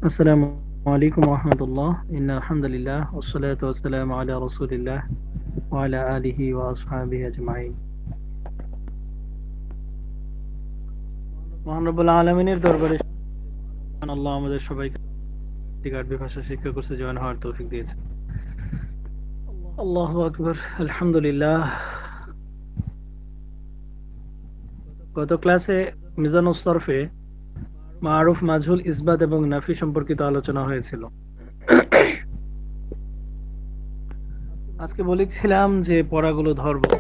আসসালামু আলাইকুম রহমতুল্লাহ। ইন্নাল হামদুলিল্লাহ ওয়াসসালাতু ওয়াসসালামু আলা রাসূলিল্লাহ ওয়া আলা আলিহি ওয়া আসহাবিহি আজমাইন। মহান রব্বুল আলামিনের দরবারে আল্লাহ আমাদের সবাইকে আরবি ভাষা শিক্ষা কোর্সে জয়েন হওয়ার তৌফিক দিয়েছেন। আল্লাহু আকবার, আলহামদুলিল্লাহ। গত ক্লাসে মিজানুস সরফে মারুফ, মাজহুল, ইসবাত এবং নাফি সম্পর্কিত আলোচনা হয়েছিল। আজকে বলেছিলাম যে পড়াগুলো ধরবো,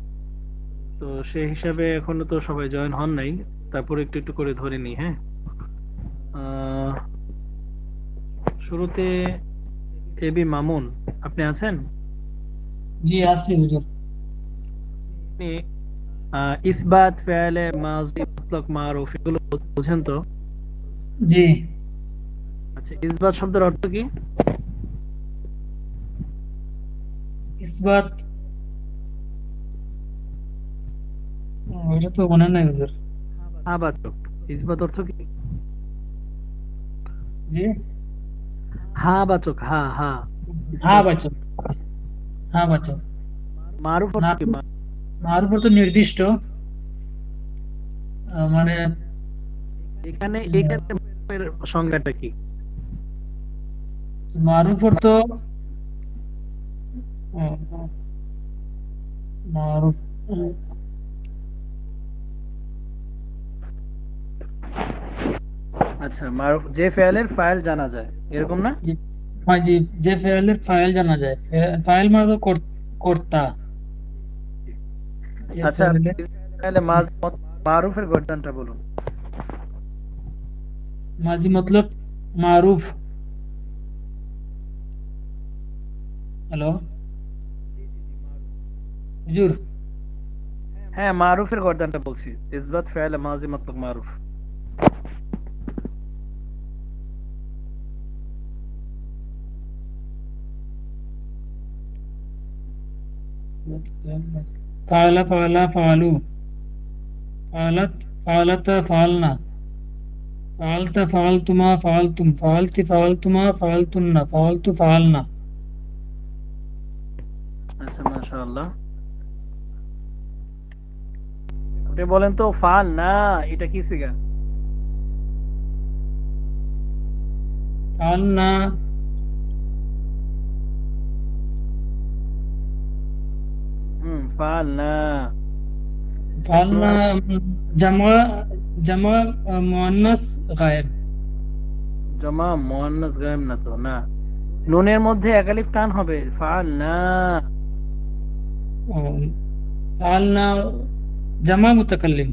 তো সেই হিসাবে এখনো তো সবাই জয়েন হন নাই, তারপর একটু একটু করে ধরে নি। হ্যাঁ, শুরুতে এবি মামুন, আপনি আছেন? জি আছি হুজুর। আপনি ইসবাত, ফেলে মাজি, মুতলাক, মারুফ এগুলো বুঝেন তো? জি, আচ্ছা, ইসবাত শব্দের অর্থ কি? ইসবাত এটা তো মনে নাই হুজুর। হ্যাঁ বাচক। ইসবাত অর্থ কি? জি, হ্যাঁ বাচক, হ্যাঁ হ্যাঁ। হ্যাঁ ইসবাত। বাচক, হ্যাঁ বাচক। মারুফ অর্থ না, কি? মারুফ অর্থ নির্দিষ্ট, মানে এখানে এখানে মারুফের সংজ্ঞাটা কি? মারুফ অর্থ মারুফ আচ্ছা, মারুফ যে ফেলের ফাইল জানা যায়, এরকম না? জি, জি, যে ফাইলের ফাইল জানা যায়। ফাইল মানে তো কর্তা। যে আচ্ছা, ফাইলে তাহলে মারুফের গর্দানটা বলুন। মাজি মতলব মারুফ। হ্যালো হুজুর। হ্যাঁ, মারুফের গর্দানটা বলছি। ইসবাত, ফেলে মাজি, মতলব মারুফ। ফাআলা ফাআলা ফাআলু, ফাআলাত ফাআলাতা ফাআলনা, ফাআলতা ফাআলতুমা ফাআলতুম, ফাআলতি ফাআলতুমা ফাআলতুন্না, ফাআলতু ফাআলনা। আচ্ছা, মাশাআল্লাহ। আপনি বলেন তো, ফাল না এটা কি সিগা? ফাআলনা ফাল না। ফাআলনা জামা, জামা মুয়ান্নাস গায়েব। জমা মুয়ান্নাস গায়েব না তো, না। নুনের মধ্যে একালিফ টান হবে, ফাল না। ফাআলনা জামা মুতাকাল্লিম।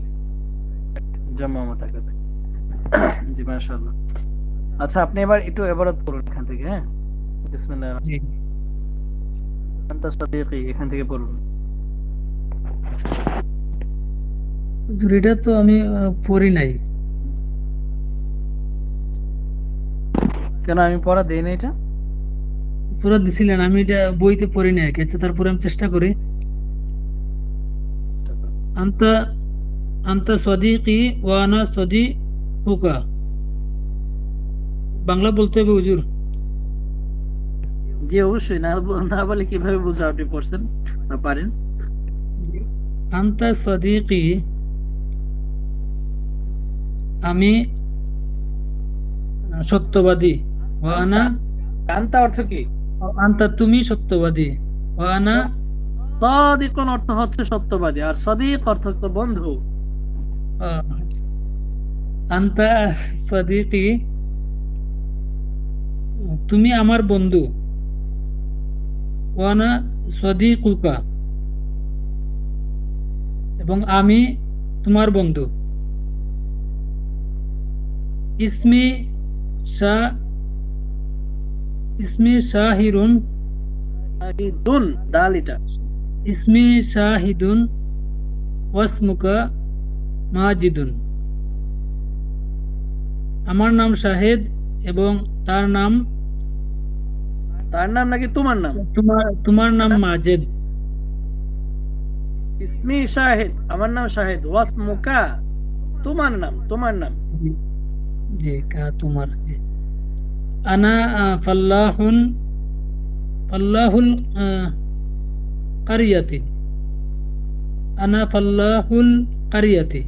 জমা মুতাকাল্লিম। জি, মাশাআল্লাহ। আচ্ছা, আপনি এবার একটু ইবারত করুন এখান থেকে। হ্যাঁ, বিসমিল্লাহ। জি আনতা সাদিকি, এখান থেকে পড়ুন। হুজুর, এটা তো আমি পড়ি নাই। কেন, আমি পড়া দেই না এটা? পুরো দিছিলেন, আমি এটা বইতে পড়ি নাই আর কি। আচ্ছা, তারপরে আমি চেষ্টা করি। আন্তা আন্তা সদিকি ওয়া আনা সদিকুকা, বাংলা বলতে হবে হুজুর। জি, অবশ্যই। না না বলে কিভাবে বুঝবো আপনি পড়ছেন না পারেন? আন্তা সদিকি, আমি সত্যবাদী। ওয়া আনা, কান্তা, কান্তা অর্থ কি? আন্তা তুমি সত্যবাদী। ওয়া আনা, সাদিকুন অর্থ হচ্ছে সত্যবাদী, আর সদিক অর্থ হচ্ছে বন্ধু। আহ, আন্তা সদিকি, তুমি আমার বন্ধু। ওয়া আনা সদিকুকা, এবং আমি তোমার বন্ধু। ইসমি শাহ, ইসমি শাহিরুন, দুন, দাল এটা। ইসমি শাহিদুন ওয়াসমুকা মাজিদুন, আমার নাম শাহেদ এবং তার নাম, তার নাম নাকি তোমার নাম? তোমার নাম মাজেদ। ইসমি শাহিদ, আমার নাম শাহিদ। ওয়াসমুকা, তোমার নাম, তোমার নাম। জি, জি, তোমার, জি। আনা ফাল্লাহুন ফাল্লাহুল কারিয়াতি, আনা ফাল্লাহুল কারিয়াতি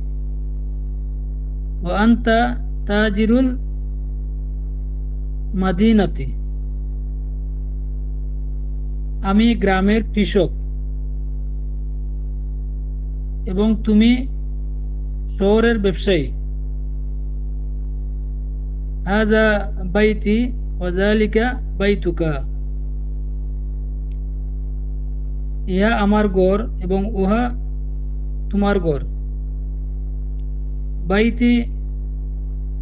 ওয়া আনতা তাজিরুল মাদিনাতি, আমি গ্রামের কৃষক এবং তুমি শহরের ব্যবসায়ী। হাযা বাইতি ওয়া যালিকা বাইতুকা, ইহা আমার ঘর এবং উহা তোমার ঘর। বাইতি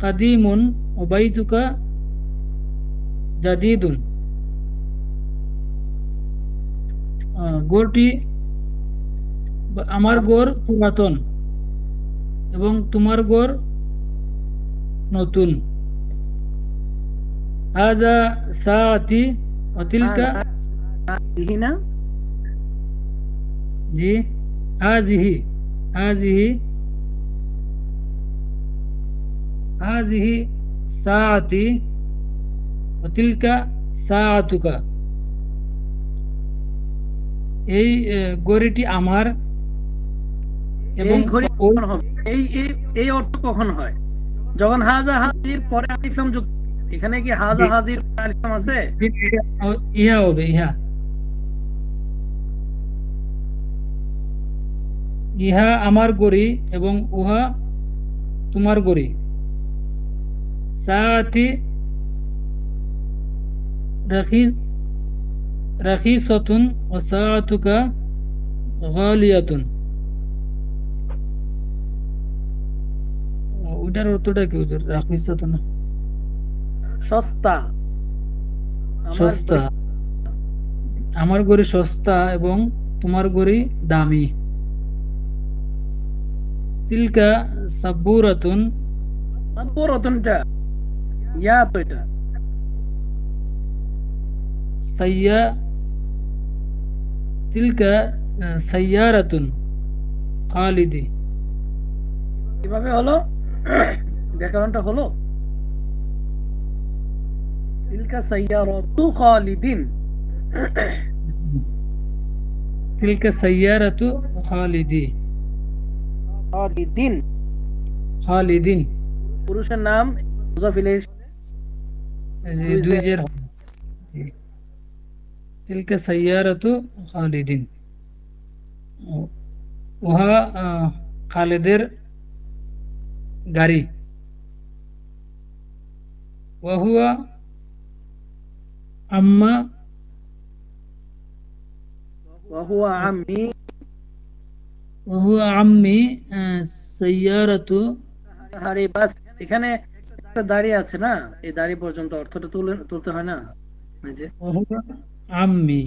কাদিমুন ওয়া বাইতুকা জাদিদুন, ঘরটি আমার ঘর পুরাতন এবং তোমার ঘর নতুন। হাযা সাআতি ওয়া তিলকা, দিহি না জি, হাযিহি হাযিহি হাযিহি সাআতি ওয়া তিলকা সাআতুকা, এই ঘড়িটি আমার এবং এই ঘড়ি ওই কখন হবে? এই এই এই অর্থ কখন হয়? যখন হাজা হাজির পরে আলিফ লাম যুক্ত, এখানে কি হাজা হাজির আলিফ লাম আছে? ইহা হবে, ইহা ইহা আমার গড়ি এবং উহা তোমার গড়ি। সাআতি রাখিসাতুন ওয়া সাআতুকা গালিয়াতুন, ওটার অর্থটা কি হুজুর? রাখিসাতুন সস্তা। সস্তা, আমার গড়ি সস্তা এবং তোমার গড়ি দামি। তিলকা সাব্বুরাতুন, রতনটা ইয়া তো এটা সাইয়া তিলকা সাইয়ারাতুন খালিদি, কিভাবে হলো? ব্যাকরণটা হলো তিলকা সাইয়ারাতু খালিদিন। তিলকা সাইয়ারাতু খালিদি খালিদিন খালিদিন, পুরুষের নাম মুজাফ ইলাইহি, দুই জের। তিলকা সাইয়ারাতু খালিদিন, উহা খালেদের গাড়ি। ওয়াহুয়া আম্মা ওয়াহুয়া আম্মি। ওয়াহুয়া আম্মি সাইয়ারাতু, আরে বাস, এখানে একটা দাড়ি আছে না, এই দাড়ি পর্যন্ত অর্থটা তুলতে হয় না? এই যে ওয়াহুয়া আম্মি,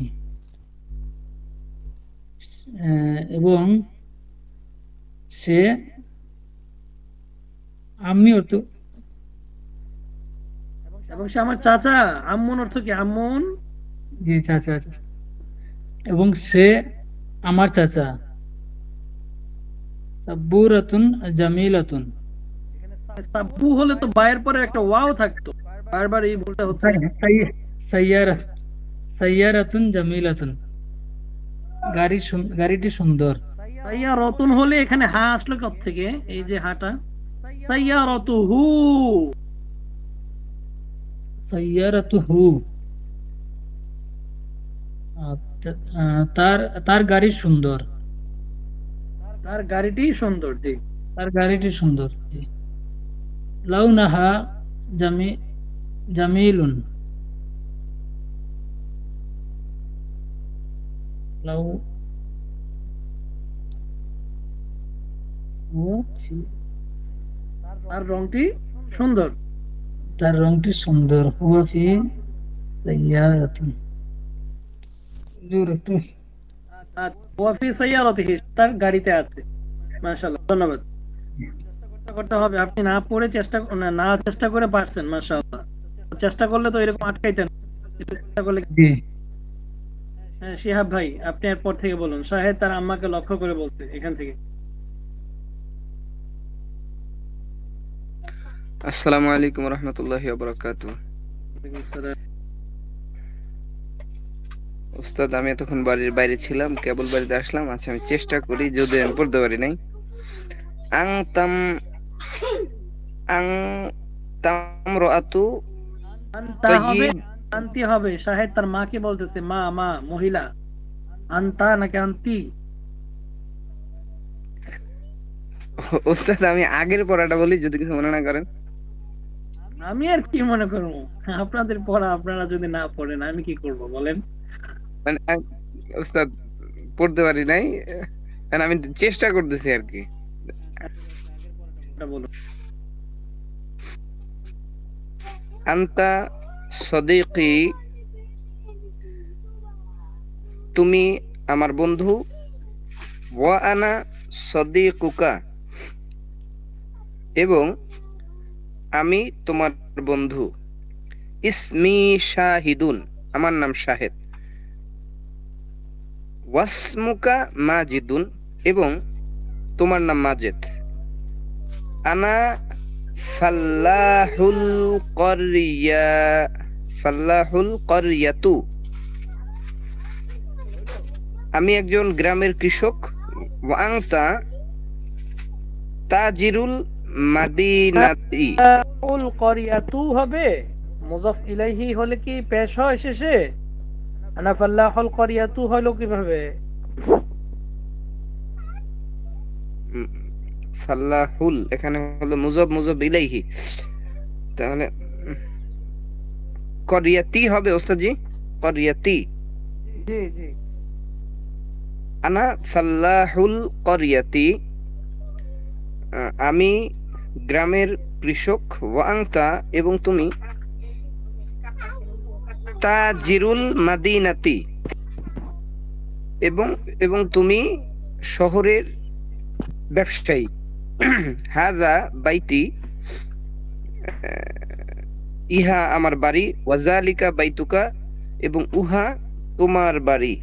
এবং সে আম্মি অর্থ, এবং সে আমার চাচা। আম্মুন অর্থ কি? আম্মুন জি চাচা, এবং সে আমার চাচা। সাব্বুরাতুন জামিলাতুন, সাব্বু হলে তো বায়ের পরে একটা ওয়াও থাকতো, বারবার এই ভুলটা হচ্ছে। সাইয়ারা সাইয়ারাতুন জামিলাতুন, গাড়িটি সুন্দর। সাইয়া রতন হলে এখানে হা আসলো কত থেকে? এই যে হাটা, সাইয়া রতুহু। সাইয়ারাতুহু, তার তার গাড়ি সুন্দর, তার গাড়িটি সুন্দর। জি, তার গাড়িটি সুন্দর। জি, লাউনাহা জামি জামিলুন, লাউ তার রংটি সুন্দর। তার রংটি সুন্দর। হুয়া ফি সাইয়ারাতিন, একটু আচ্ছা, ওয়াফি সাইয়ারাতিহি, তার গাড়িতে আছে। মাশাআল্লাহ, ধন্যবাদ। চেষ্টা করতে হবে, আপনি না পড়ে না চেষ্টা করে পারছেন, মাশাআল্লাহ। চেষ্টা করলে তো এরকম আটকাইতেন। চেষ্টা করলে। জি। হ্যাঁ, শিহাব ভাই, আপনি এরপর থেকে বলুন। শাহেদ তার আম্মাকে লক্ষ্য করে বলছে এখান থেকে। আসসালামু আলাইকুম রহমতুল্লাহি ওয়া বারাকাতুহু। উস্তাদ আমি এতক্ষণ বাড়ির বাইরে ছিলাম, কেবল বাড়িতে আসলাম। আচ্ছা আমি চেষ্টা করি, যদি আমি পড়তে পারি নাই। আং তাম আং তামরাতু আনতা হবে, তাইয়িব। আনতি হবে। শাহেদ তার মাকে বলতেছে, মা মা মহিলা। আনতা নাকি আনতি? উস্তাদ আমি আগের পড়াটা বলি, যদি কিছু মনে না করেন। আমি আর কি মনে করবো, আপনাদের পড়া আপনারা যদি না পড়েন আমি কি করব বলেন? মানে উস্তাদ পড়তে পারি নাই, কারণ আমি চেষ্টা করতেছি আর কি। এটা বলুন। আন্তা সদিকি, তুমি আমার বন্ধু। ওয়া আনা সদিকুকা, এবং আমি তোমার বন্ধু। ইসমি শাহিদুন, আমার নাম শাহেদ। ওয়াসমুকা মাজিদুন, এবং তোমার নাম মাজেদ। আনা ফাল্লাহুল করিয়াতু, আমি একজন গ্রামের কৃষক। ওয়া আনতা তাজিরুল মাদিনাতি। উল করিয়াতু হবে, মুজাফ ইলাইহি হলে কি পেশ হয় শেষে? আনা ফাল্লাহুল করিয়াতু হলো কিভাবে? ফাল্লাহুল এখানে হলো মুজব ইলাইহি, তাহলে করিয়াতি হবে ওস্তাদজি, করিয়াতি। জি জি। আনা ফাল্লাহুল করিয়াতি, আমি গ্রামের কৃষক। ওয়া আনতা, এবং তুমি তাজিরুল মাদিনাতি, এবং তুমি শহরের ব্যবসায়ী। হাযা বাইতি, ইহা আমার বাড়ি। ওয়াজালিকা বাইতুকা, এবং উহা তোমার বাড়ি।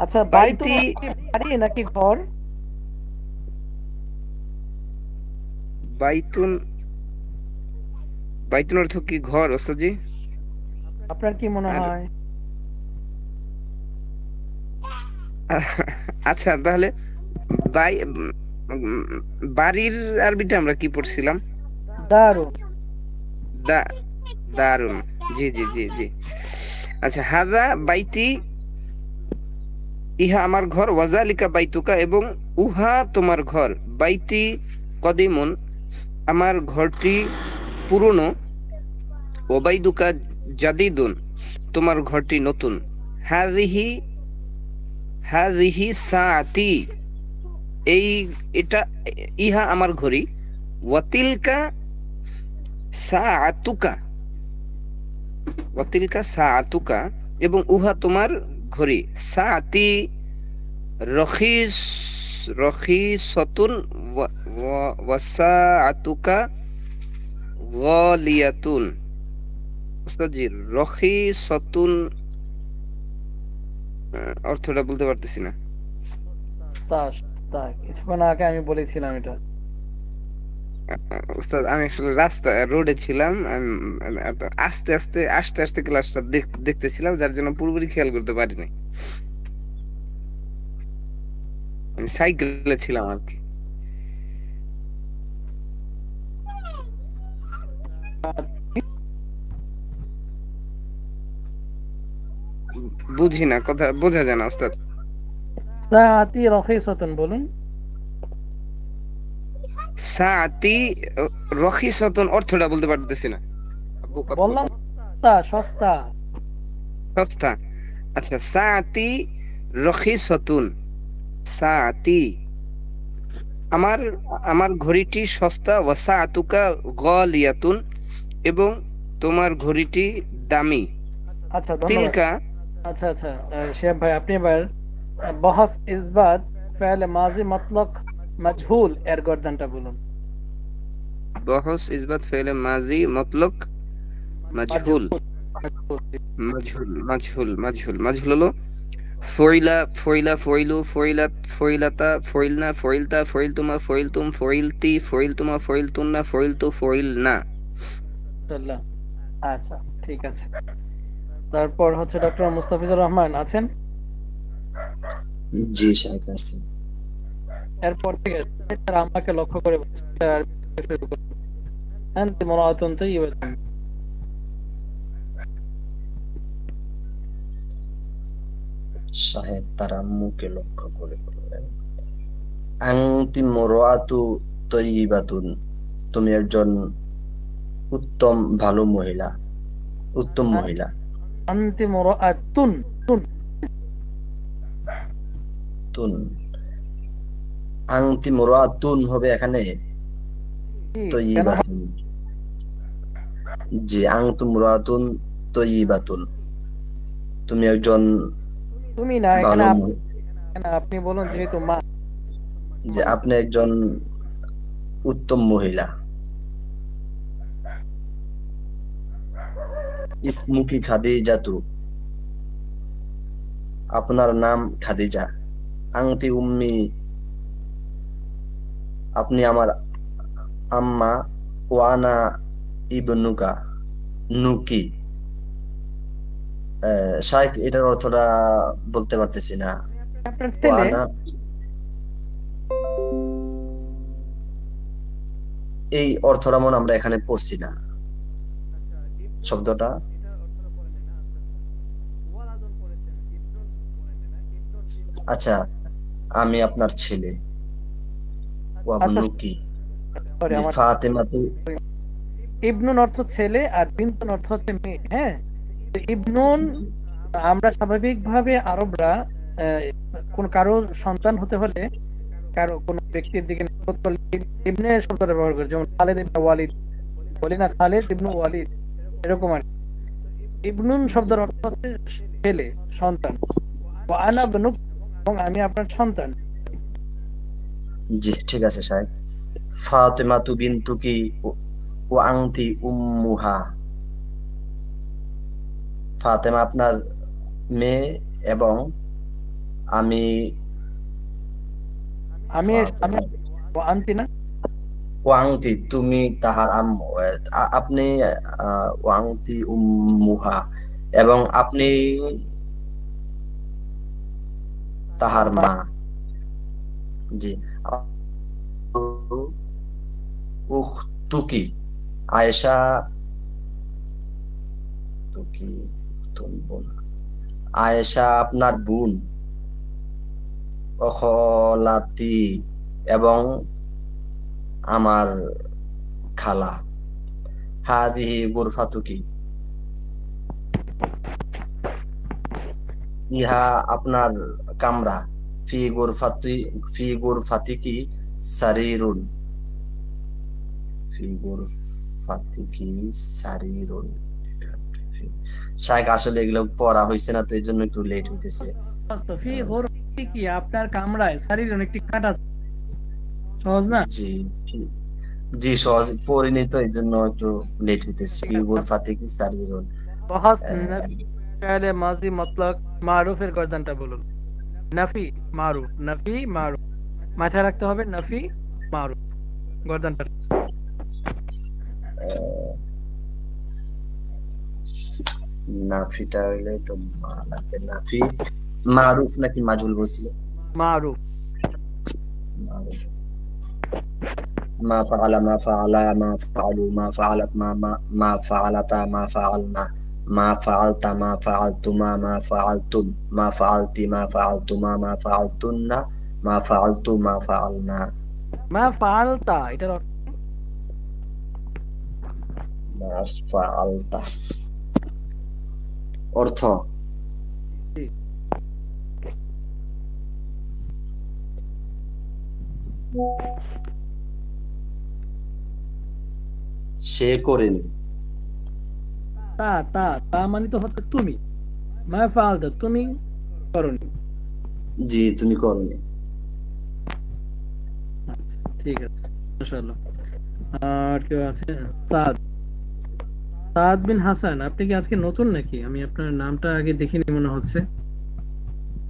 আচ্ছা, বাইতি, বাড়ি নাকি ঘর? বাইতুন, বাইতুন অর্থ কি ঘর ওস্তাদজি? আপনার কি মনে আর হয়? আচ্ছা তাহলে বাড়ির আরবিটা আমরা কি পড়ছিলাম? দারুন। দারুন, জি জি জি জি। আচ্ছা, হাজা বাইতি, ইহা আমার ঘর। ওয়াজালিকা বাইতুকা, এবং উহা তোমার ঘর। বাইতি কদিমুন, আমার ঘরটি পুরনো। ওবাইদুকা জাদিদুন, তোমার ঘরটি নতুন। হাযিহি সাআতি, এটা ইহা আমার ঘড়ি। ওয়াতিলকা সাআতুকা, এবং উহা তোমার ঘড়ি। সাআতি রখিসতুন, ওয়া সাআতুকা গালিয়াতুন। উস্তাদজি রখিসতুন অর্থটা বলতে পারতেছি না। কিছুক্ষণ আগে আমি বলেছিলাম এটা। উস্তাদ আমি আসলে রোডে ছিলাম, আস্তে আস্তে ক্লাসটা দেখতেছিলাম, যার জন্য পুরোপুরি খেয়াল করতে পারিনি। আমি সাইকেলে ছিলাম আর কি। বুঝি না, কথা বোঝা যায় না ওস্তাদ। সাআতি রখিসাতুন বলুন। সাআতি রখিসাতুন অর্থটা বলতে পারতেছি না। বললাম সস্তা। সস্তা। আচ্ছা, সাআতি রখিসাতুন, সাআতি আমার ঘড়িটি সস্তা। ওয়া সাআতুকা গালিয়াতুন, এবং তোমার ঘড়িটি দামি। আচ্ছা ধন্যবাদ। তিলকা, আচ্ছা আচ্ছা, শেখ ভাই আপনি এবার বহস ইসবাত ফেল মাজি মতলক মজহুল এর গর্দানটা বলুন। বহস ইসবাত ফেলে মাজি মতলক মাজহুল। মাজহুল হলো ফইলা, ফইলু, ফইলাতা, ফইলনা, ফইলতা, ফইলতুমা, ফইলতুম, ফইলতি, ফইলতুমা, ফইলতুন্না, ফইলতু, ফইলনা। আচ্ছা, ঠিক আছে। তারপর হচ্ছে ডক্টর মুস্তাফিজুর রহমান আছেন? জি শাহেখ আছে। এরপর থেকে তারা আমাকে লক্ষ্য করে বলছে, এটা শুরু করুন। আনতি মুরাআতুন তাইয়্যিবাতুন। শাহেদ তার আম্মুকে লক্ষ্য করে বললেন, আনতি মুরাআতু তাইয়্যিবাতুন, তুমি একজন উত্তম ভালো মহিলা, উত্তম মহিলা। আনতি মুরাআতুন, তুন। তুন, আনতি মুরাআতুন হবে এখানে জি, কেন তাইয়্যিবাতুন। জি, আনতুম মুরাআতুন তাইয়্যিবাতুন, তুমি একজন তুমি না, ভালো এখানে আপনি বলুন, যেহেতু মা। যে আপনি একজন উত্তম মহিলা। ইসমুকি খাদিজাতু, আপনার নাম খাদিজা। আংতি উম্মি, আপনি আমার আম্মা। ওয়ানা ইবনুকা, নুকি। শাইখ এটার অর্থটা বলতে পারতেছি না। আপনার ছেলে। ওয়ানা, এই অর্থটা মনে আমরা এখানে পড়ছি না শব্দটা। আচ্ছা, আমি আপনার ছেলে। আচ্ছা, ওয়াবনুকি, সরি, যে আমার ফাতেমাতু। ইবনুন অর্থ ছেলে আর বিন্তুন অর্থ হচ্ছে মেয়ে। হ্যাঁ, তো ইবনুন, আমরা স্বাভাবিকভাবে আরবরা কোন কারো সন্তান হতে হলে, কারো কোন ব্যক্তির দিকে নিসবত করলে ইবনে শব্দটা ব্যবহার করে, যেমন খালিদ ইবনে ওয়ালিদ, বলি না খালিদ ইবনে ওয়ালিদ, এরকম আর কি। ইবনুন শব্দের অর্থ হচ্ছে ছেলে, সন্তান। ওয়া আনা ইবনুক, এবং আমি আপনার সন্তান। জি ঠিক আছে সাহেব। ফাতেমাতু বিনতুকি ওয়া আনতি উম্মুহা, ফাতেমা আপনার মেয়ে এবং আমি আমি ফাতেমা। ওয়া আনতি না, ওয়া আনতি, তুমি তাহার আম্মু। আপনি ওয়া আনতি উম্মুহা, এবং আপনি তাহার মা। জি। উখতুকি, আয়েশা তুকি, বোন। আয়েশা আপনার বোন। অখলাতি, এবং আমার খালা। হাদিহি গুরফাতুকি, ইহা আপনার কামরা। ফি গুরফাতিকি সারিরুন, ফি গুরফাতিকি সারিরুন। শায়খ আসলে এগুলো পড়া হয়েছে না, তো এই জন্য একটু লেট হইতেছে। ফি গুরফাতি কি, আপনার কামরায় সারিরুন একটি খাট আছে। সহজ না? জি জি, সহজ পড়িনি তো এই জন্য একটু লেট হইতেছে। ফি গুরফাতিকি সারিরুন। সহজ। ফেলে মাজি মতলক মারুফের গর্দানটা বলুন। নাফি মারুফ, নাফি মারুফ, মাথায় রাখতে হবে। নাফি মারুফ গর্দানটা। নাফিটা হইলে তো লাগবে। নাফি মারুফ নাকি মাজহুল বলছিল? মারুফ। মারুফ। মা ফাআলা, মা ফাআলা, মা ফাআলু, মা ফাআলাত, মা ফাআলাতা, মা ফাআলনা, মা ফাআলতা, মা ফাআলতুমা, মা ফাআলতুম, মা ফাআলতি, মা ফাআলতুমা, মা ফাআলতুন্না, মা ফাআলতু, মা ফাআলনা। মা ফাআলতা, এটার অর্থ মা ফাআলতা অর্থ কি? সে করেনি। তা তা তা মানে তো হচ্ছে তুমি। মা ফাআলতা, তুমি করনি। জি, তুমি করনি। আচ্ছা, ঠিক আছে, মাশাআল্লাহ। আর কেউ আছে? সাদ, সাদ বিন হাসান, আপনি কি আজকে নতুন নাকি? আমি আপনার নামটা আগে দেখিনি মনে হচ্ছে।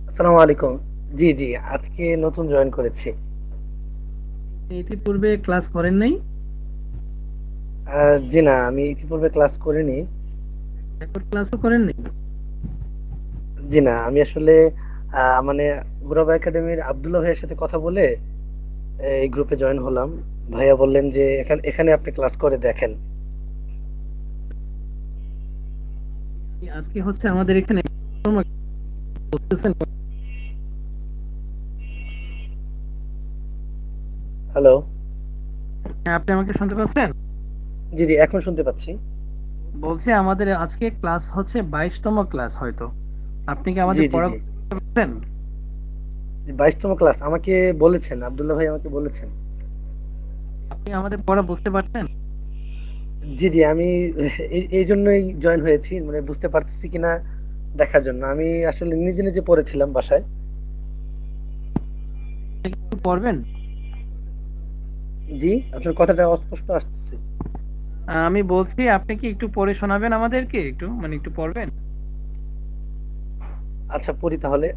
আসসালামু আলাইকুম। জি জি, আজকে নতুন জয়েন করেছি। ইতিপূর্বে ক্লাস করেন নাই? জি না, আমি ইতিপূর্বে ক্লাস করিনি। রেকর্ড ক্লাসও করেননি? জি না, আমি আসলে মানে গুরাবা একাডেমির আব্দুল্লাহ ভাইয়ের সাথে কথা বলে এই গ্রুপে জয়েন হলাম। ভাইয়া বললেন যে এখানে এখানে আপনি ক্লাস করে দেখেন। আজকে হচ্ছে আমাদের এখানে বলতেছেন। হ্যালো। হ্যাঁ, আপনি আমাকে শুনতে পাচ্ছেন? জি জি, এখন শুনতে পাচ্ছি। বলছি আমাদের আজকে ক্লাস হচ্ছে 22তম ক্লাস হয়তো। আপনি কি জি আমাদের জি পড়া জি, বুঝতে পারছেন? 22তম ক্লাস আমাকে বলেছেন, আব্দুল্লাহ ভাই আমাকে বলেছেন। আপনি আমাদের পড়া বুঝতে পারছেন? জি জি, আমি এই জন্যই জয়েন হয়েছি, মানে বুঝতে পারতেছি কিনা দেখার জন্য। আমি আসলে নিজে নিজে পড়েছিলাম বাসায়। একটু পড়বেন? জি, আপনার কথাটা অস্পষ্ট আসতেছে। আমি বলছি আপনি কি একটু পড়ে শোনাবেন আমাদেরকে, একটু মানে একটু পড়বেন? আচ্ছা, পড়ি তাহলে।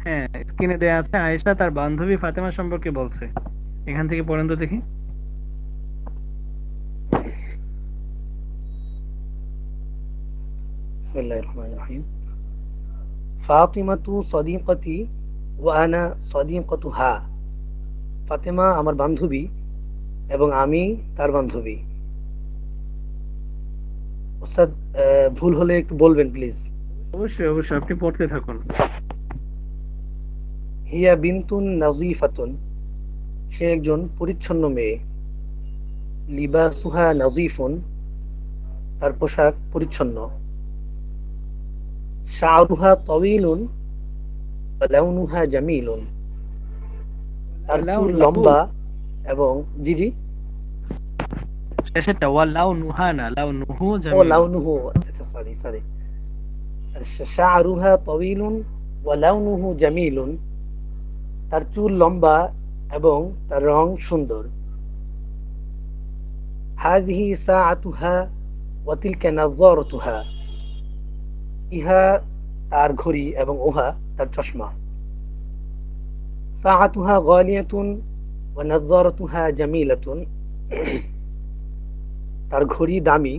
হ্যাঁ, স্ক্রিনে দেয়া আছে আয়েশা তার বান্ধবী ফাতেমা সম্পর্কে বলছে। এখান থেকে পড়েন তো দেখি। বিসমিল্লাহির রহমানির রহিম। ফাতিমাতু সদিকাতি ওয়া আনা সদিকাতুহা। ফাতেমা আমার বান্ধবী এবং আমি তার বান্ধবী। ওস্তাদ, ভুল হলে একটু বলবেন প্লিজ। অবশ্যই অবশ্যই, আপনি পড়তে থাকুন। হিয়া বিনতুন নাজিফাতুন। সে একজন পরিচ্ছন্ন মেয়ে। লিবাসুহা নাজিফুন। তার পোশাক পরিচ্ছন্ন। শা'রুহা তাওয়ীলুন ওয়া লাউনুহা জামিলুন। তার চুল লম্বা এবং জি জি, শেষেরটা ওয়ালাউ নুহানা লাউ নুহু ও জামিল। লাউনুহু, আচ্ছা আচ্ছা, সরি সরি। শা'রুহা তাওয়ীলুন ওয়া লাউনুহু জামিলুন। তার চুল লম্বা এবং তার রং সুন্দর। হাযিহি সাআতুহা ওয়া তিলকা নাযারাতুহা। ইহা তার ঘড়ি এবং ওহা তার চশমা। সাআতুহা গালিয়াতুন ওয়া নাযারাতুহা জামিলাতুন। তার ঘড়ি দামি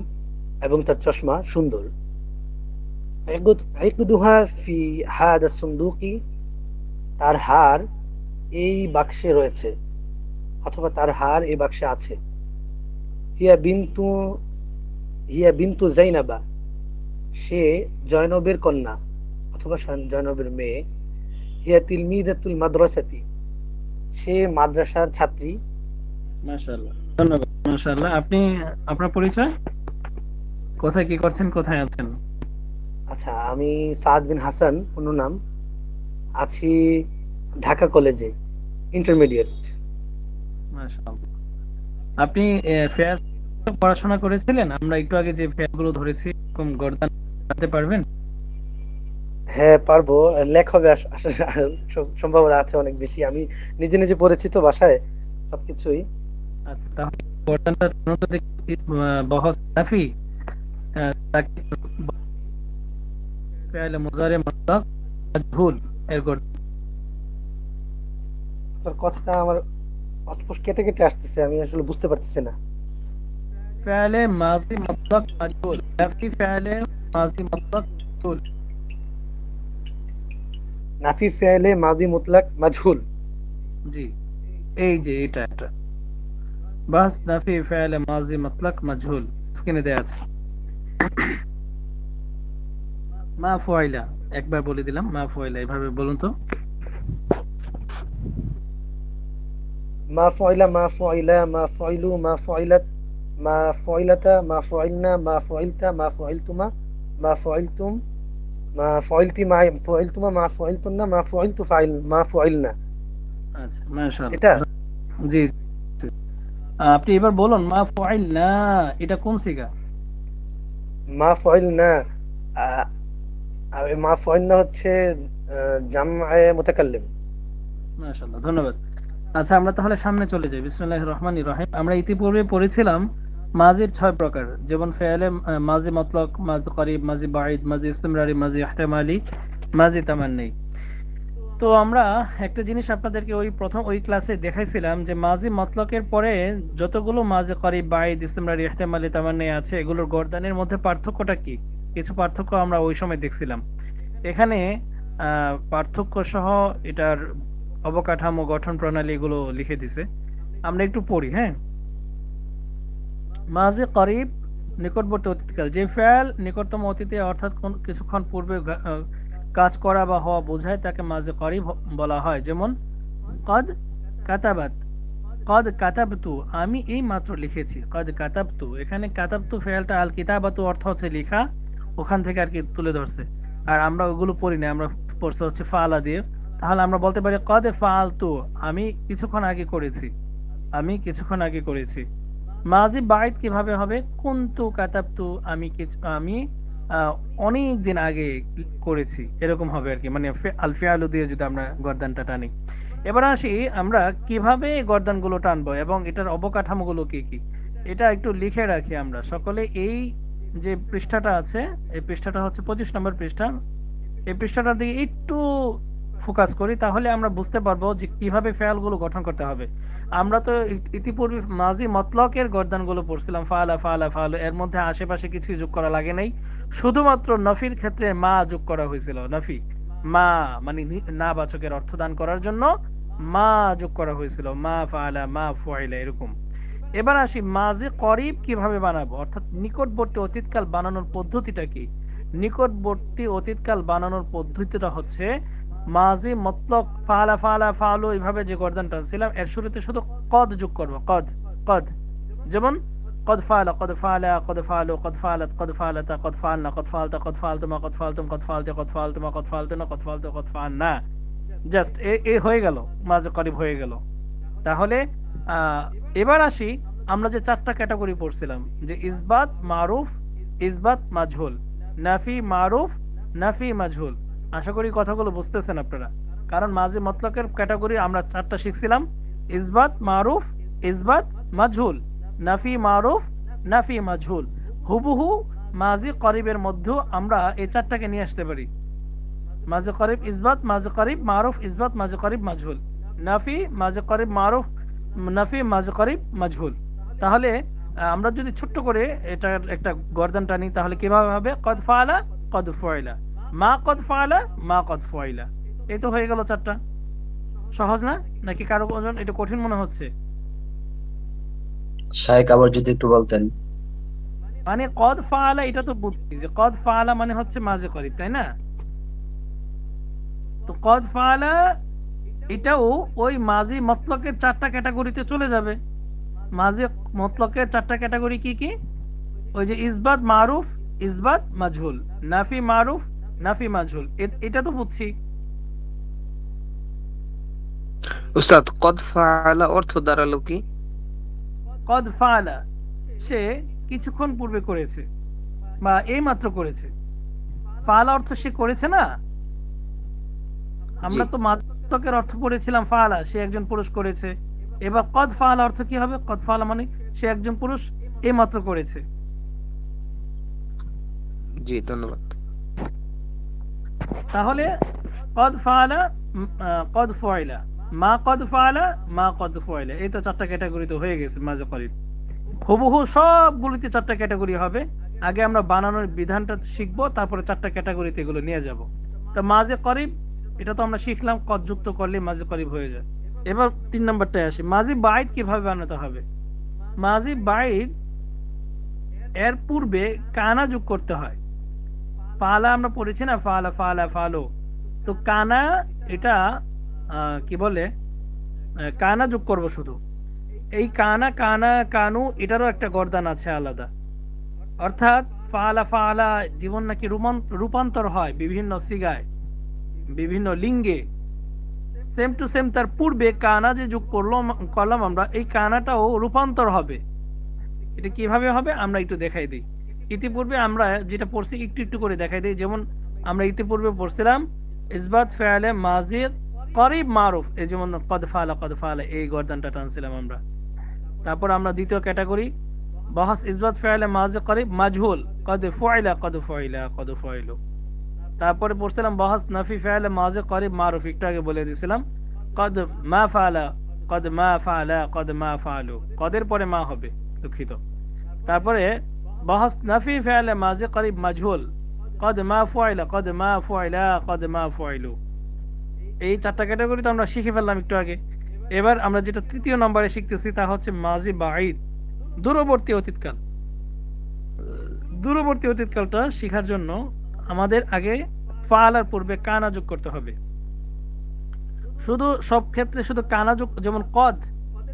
এবং তার চশমা সুন্দর। ইকদুহা ফি হাদা সুন্দুকি। তার হার এই বাক্সে রয়েছে, অথবা তার হার এই বাক্সে আছে। হিয়া বিনতু হিয়া বিনতু জাইনাবা। সে জয়নবের কন্যা অথবা জয়নবের মেয়ে। হিয়া তিলমিদাতুল মাদ্রাসাতি। সে মাদ্রাসার ছাত্রী। মাশাআল্লাহ, ধন্যবাদ। মাশাআল্লাহ, আপনি আপনার পরিচয়, কোথায় কি করছেন, কোথায় আছেন? আচ্ছা, আমি সাদ বিন হাসান পূর্ণ নাম। আছি ঢাকা কলেজে, ইন্টারমিডিয়েট। মাশাআল্লাহ। আপনি ফেয়ার পড়াশোনা করেছিলেন? আমরা একটু আগে যে ফেয়ার গুলো ধরেছি এরকম গর্দান জানতে পারবেন? হ্যাঁ, পারবো। লেখ হবে আসলে সম্ভাবনা আছে অনেক বেশি। আমি নিজে নিজে পড়েছি তো বাসায় সবকিছুই। আচ্ছা, তাহলে গর্দানটা তদন্ত দেখি। বহস নাফি তাকে ফেয়াল মুজারে মুতলাক মাজহুল এর গর্দান। তোর কথাটা আমার অস্পষ্ট কেটে কেটে আসতেছে, আমি আসলে বুঝতে পারতেছি না। ফেয়ালে মাজি মুতলাক মাজহুল, নাফি ফেয়ালে মাজি মুতলাক মাজহুল। নাফি ফেলে মাদি মুতলাক মাজহুল। জি, এই যে এটা বাস নাফি ফেয়ালে মাজি মুতলাক মাজহুল স্ক্রিনে দেয়া আছে। মা ফুয়াইলা, একবার বলে দিলাম, মা ফুয়াইলা এভাবে বলুন তো। মা ফুইলা, মা ফুইলা, মা ফুইলু, মা ফুইলাত, মা ফুইলাতা, মা ফুইলনা, মা ফুইলতা, মা ফুইলতুমা, মা ফুইলতুম, মা ফুইলতি, মা ফুইলতুমা, মা ফুইলতুন্না, মা ফুইলতু ফাইল, মা ফুইলনা। আচ্ছা, মাশাআল্লাহ। এটা জি জি। আপনি এবার বলুন মা ফুয়াইলনা, এটা কোন সিগা? মা ফুইলনা। মা ফুইলনা হচ্ছে জামআয়ে মুতাকাল্লিম। মাশাআল্লাহ, ধন্যবাদ। আচ্ছা, আমরা তাহলে সামনে চলে যাই। বিসমিল্লাহির রহমানির রহিম। আমরা ইতিপূর্বে পড়েছিলাম মাজির 6 প্রকার, যেমন ফেয়ালে মাজি মতলক, মাজি করিব, মাজি বাঈদ, মাজি ইস্তিমরারি, মাজি ইহতিমালি, মাজি তামান্নি। তো আমরা একটা জিনিস আপনাদেরকে ওই ক্লাসে দেখাইছিলাম যে মাজি মতলকের পরে যতগুলো মাজি করিব, বাঈদ, ইস্তিমরারি, ইহতিমালি, তামান্নি আছে, এগুলোর গর্দানের মধ্যে পার্থক্যটা কি? কিছু পার্থক্য আমরা ওই সময় দেখছিলাম। এখানে পার্থক্য সহ এটার অবকাঠামো, গঠন প্রণালী এগুলো লিখে দিছে, আমরা একটু পড়ি। হ্যাঁ, মাঝি করিব নিকটবর্তী অতীতকাল, যে ফেল নিকটতম অতীতে অর্থাৎ কিছুক্ষণ পূর্বে কাজ করা বা হওয়া বোঝায় তাকে মাঝি করিব বলা হয়। যেমন কদ কাতাবাত, কদ কাতাবতু আমি এই মাত্র লিখেছি, কদ কাতাবতু, এখানে কাতাবতু ফেলটা আল কিতাবাতু অর্থ হচ্ছে লেখা, ওখান থেকে আর কি তুলে ধরছে। আর আমরা ওগুলো পড়ি না, আমরা পড়ছে হচ্ছে ফালা দিয়ে। তাহলে আমরা বলতে পারি কদ ফালতু আমি কিছুক্ষণ আগে করেছি, আমি কিছুক্ষণ আগে করেছি। মাজি বাইত কিভাবে হবে? কুনতু কাতাবতু আমি অনেক দিন আগে করেছি, এরকম হবে আর কি, মানে আল ফিআলু দিয়ে যদি আমরা গর্দানটা টানি। এবার আসি আমরা কিভাবে গর্দানগুলো টানবো এবং এটার অবকাঠামোগুলো কি কি, এটা একটু লিখে রাখি আমরা সকলে। এই যে পৃষ্ঠাটা আছে, এই পৃষ্ঠাটা হচ্ছে 25 নম্বর পৃষ্ঠা, এই পৃষ্ঠাটার দিকে একটু ফোকাস করি, তাহলে আমরা বুঝতে পারবো যে কিভাবে ফেলগুলো গঠন করতে হবে। আমরা তো ইতিপূর্বে মাজি মতলকের গর্দানগুলো পড়ছিলাম, ফালা ফালা ফালু, এর মধ্যে আশেপাশে কিছু যোগ করা লাগে নাই, শুধুমাত্র নফির ক্ষেত্রে মা যোগ করা হয়েছিল। নফি মা মানে না বাচকের অর্থ দান করার জন্য মা যোগ করা হয়েছিল, মা ফালা মা ফুআইলা এরকম। এবার আসি মাজি করিব কিভাবে বানাবো, অর্থাৎ নিকটবর্তী অতীতকাল বানানোর পদ্ধতিটা কি? নিকটবর্তী অতীতকাল বানানোর পদ্ধতিটা হচ্ছে মাজি মতলক ফালা ফালা ফালু এইভাবে যে গর্দান টানছিলাম, এর শুরুতে শুধু কদ যোগ করব, কদ কদ। যেমন কদ ফালা কদ ফালা কদ ফালু কদ ফালাত কদ ফালাতা কদ ফালনা কদ ফালতা কদ ফালতুমা কদ ফালতুম কদ ফালতে কদ ফালতুমা কদ ফালতুনা কদ ফালতু কদ ফালনা। জাস্ট এ হয়ে গেল, মাঝে করিব হয়ে গেল। তাহলে এবার আসি আমরা যে 4টা ক্যাটাগরি পড়ছিলাম, যে ইসবাত মারুফ, ইসবাত মাজহুল, নাফি মারুফ, নাফি মাজহুল। আশা করি কথাগুলো বুঝতেছেন আপনারা, কারণ মাঝে মতলকের ক্যাটাগরি আমরা 4টা শিখছিলাম, ইসবাত মারুফ, ইসবাত মাজহুল, নাফি মারুফ, নাফি মাজহুল। হুবহু মাজি করিবের মধ্যেও আমরা এই 4টাকে নিয়ে আসতে পারি, মাজি করিব ইসবাত, মাজি করিব মারুফ ইসবাত, মাজি করিব মাজহুল, নাফি মাজি করিব মারুফ, নাফি মাজি করিব মাজহুল। তাহলে আমরা যদি ছোট্ট করে এটার একটা গর্দান টানি, তাহলে কিভাবে হবে? কদ ফালা কদ ফুআইলা, মা কদ ফালা মা কদ ফুআইলা। এই তো হয়ে গেল 4টা। সহজ না? নাকি কারো এটা কঠিন মনে হচ্ছে? শাইখ আবার যদি একটু বলতেন। মানে কদ ফালা এটা তো বুঝছি যে কদ ফালা মানে হচ্ছে মাঝে করিব, তাই না? তো কদ ফালা এটাও ওই মাজি মতলকের 4টা ক্যাটাগরিতে চলে যাবে। মাজি মতলকের 4টা ক্যাটাগরি কি কি? ওই যে ইসবাত মারুফ, ইসবাত মাজহুল, নাফি মারুফ, নাফি মাজহুল, এটা তো বুঝছি। উস্তাদ কদ ফাআলা অর্থ দাঁড়ালো কি? কদ ফাআলা সে কিছুক্ষণ পূর্বে করেছে বা এই মাত্র করেছে। ফাআলা অর্থ সে করেছে না? আমরা তো মাতলকের অর্থ পড়েছিলাম ফাআলা, সে একজন পুরুষ করেছে। এবার কদ ফাআলা অর্থ কি হবে? কদ ফাআলা মানে সে একজন পুরুষ এই মাত্র করেছে। জি ধন্যবাদ। তাহলে কদ ফাআলা কদ ফুআইলা, মা কদ ফাআলা মা কদ ফুআইলা, এই তো 4টা ক্যাটাগরি তো হয়ে গেছে মাঝে করিব। হুবহু সবগুলিতে 4টা ক্যাটাগরি হবে। আগে আমরা বানানোর বিধানটা শিখবো, তারপরে 4টা ক্যাটাগরিতে এগুলো নিয়ে যাব। তো মাঝে করিব এটা তো আমরা শিখলাম, কদ যুক্ত করলে মাঝে করিব হয়ে যায়। এবার 3 নম্বরটায় আসি, মাঝি বাইত কিভাবে বানাতে হবে। মাঝি বাইত এর পূর্বে কানা যোগ করতে হয়। ফালা আমরা পড়েছি না, ফালা ফালা ফালো, তো কানা এটা কি বলে, কানা যোগ করব শুধু। এই কানা কানা কানু এটারও একটা গর্দান আছে আলাদা। অর্থাৎ ফালা ফালা জীবন নাকি রূপান্তর হয় বিভিন্ন সিগায়, বিভিন্ন লিঙ্গে, সেম টু সেম তার পূর্বে কানা যে যোগ করলাম আমরা, এই কানাটাও রূপান্তর হবে। এটা কিভাবে হবে আমরা একটু দেখাই দিই। ইতিপূর্বে আমরা যেটা পড়ছি একটু একটু করে দেখাই দিই। যেমন আমরা ইতিপূর্বে পড়ছিলাম ইসবাত ফেলে মাজি করিব মারুফ, এই যেমন কদ ফালা এই গর্দানটা টানছিলাম আমরা। তারপর আমরা দ্বিতীয় ক্যাটাগরি বহস ইসবাত ফেলে মাজি করিব মাজহুল, কদ ফুআইলা কদ ফুআইলা কদ ফুআইলু। তারপরে পড়ছিলাম বহস নাফি ফেলে মাজি করিব মারুফ, একটু আগে বলে দিয়েছিলাম কদ মা ফালা কদ মা ফালা কদ মা ফালু, কদের পরে মা হবে, দুঃখিত। তারপরে বহস নাফি ফেলে মাজি করিব মাজহুল, কদ মা ফুআইলা, কদ মা ফুআইলা, কদ মা ফুআইলু। এই চারটা ক্যাটাগরি তো আমরা শিখে ফেললাম একটু আগে। এবার আমরা যেটা তৃতীয় নম্বরে শিখতেছি তা হচ্ছে মাজি বাঈদ, দূরবর্তী অতীতকাল। দূরবর্তী অতীতকালটা শেখার জন্য আমাদের আগে ফাআলার পূর্বে কানা যোগ করতে হবে। শুধু সব ক্ষেত্রে শুধু কানা যোগ, যেমন কদ,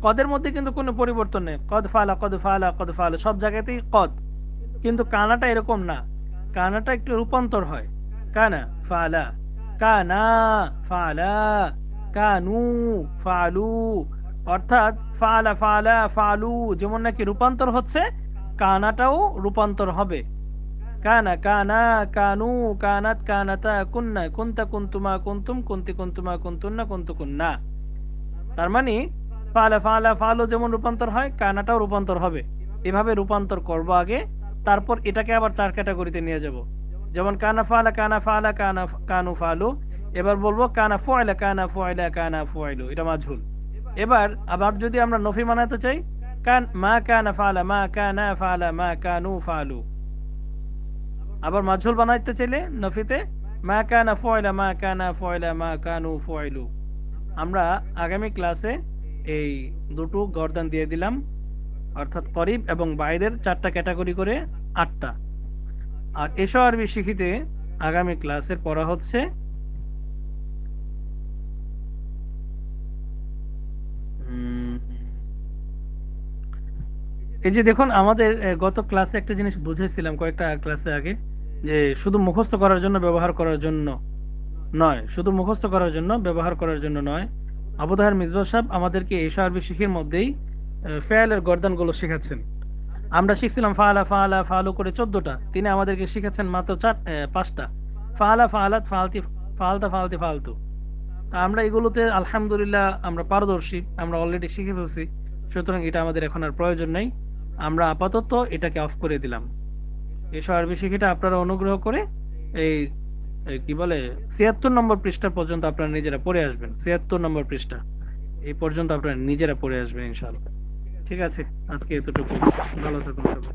কদের মধ্যে কিন্তু কোনো পরিবর্তন নেই, কদ ফালা কদ ফালা কদ ফালা, সব জায়গাতেই কদ। কিন্তু কানাটা এরকম না, কানাটা একটু রূপান্তর হয়, কানা ফালা, কানা ফালা, কানু ফালু, অর্থাৎ ফালা ফালা ফালু যেমন নাকি রূপান্তর হচ্ছে, কানাটাও রূপান্তর হবে। কানা কানা, কানু কানাত, কানাতা, কুন্না কুনতা, কুনতুমা কুনতুম, কুনতি কুনতুমা, কুনতুন্না কুনতু কুন্না। তার মানে ফালা ফালা ফালু যেমন রূপান্তর হয়, কানাটাও রূপান্তর হবে। এভাবে রূপান্তর করব আগে, তারপর এটাকে আবার চার ক্যাটাগরিতে নিয়ে যাব। যেমন কানা ফালা, কানা ফালা, কানা কানু ফালু। এবার বলবো কানা ফুআইলা, কানা ফুআইলা, কানা ফুআইলু, এটা মাজহুল। এবার আবার যদি আমরা নফি বানাতে চাই, কান মা কানা ফালা, মা কানা ফালা, মা কানু ফালু। আবার মাজহুল বানাইতে চাইলে নফিতে মা কানা ফুআইলা, মা কানা ফুআইলা, মা কানু ফুআইলু। আমরা আগামী ক্লাসে এই দুটো গর্দান দিয়ে দিলাম, অর্থাৎ করিব এবং বাইদের চারটা ক্যাটাগরি করে 8টা। আর এসো আরবি শিখিতে আগামী ক্লাসের পড়া হচ্ছে এই যে দেখুন, আমাদের গত ক্লাসে একটা জিনিস বুঝেছিলাম কয়েকটা ক্লাসে আগে, যে শুধু মুখস্থ করার জন্য ব্যবহার করার জন্য নয়, শুধু মুখস্থ করার জন্য ব্যবহার করার জন্য নয়। আবু তাহের মিসবাহ সাহেব আমাদেরকে এসো আরবি শিখির মধ্যেই ফেয়ালের গর্দানগুলো শেখাচ্ছেন। আমরা শিখছিলাম ফালা ফালা ফালু করে 14টা, তিনি আমাদেরকে শিখাচ্ছেন মাত্র 5টা, ফালা ফালাত ফালতি, ফালতা ফালতি ফালতু। তা আমরা এগুলোতে আলহামদুলিল্লাহ আমরা পারদর্শী, আমরা অলরেডি শিখে ফেলছি, সুতরাং এটা আমাদের এখন আর প্রয়োজন নেই। আমরা আপাতত এটাকে অফ করে দিলাম। এসো আরবি শিখিটা আপনারা অনুগ্রহ করে এই কি বলে 76 নম্বর পৃষ্ঠা পর্যন্ত আপনারা নিজেরা পড়ে আসবেন। 76 নম্বর পৃষ্ঠা এই পর্যন্ত আপনারা নিজেরা পড়ে আসবেন ইনশাআল্লাহ। ঠিক আছে, আজকে এতটুকু। ভালো থাকুন সবাই।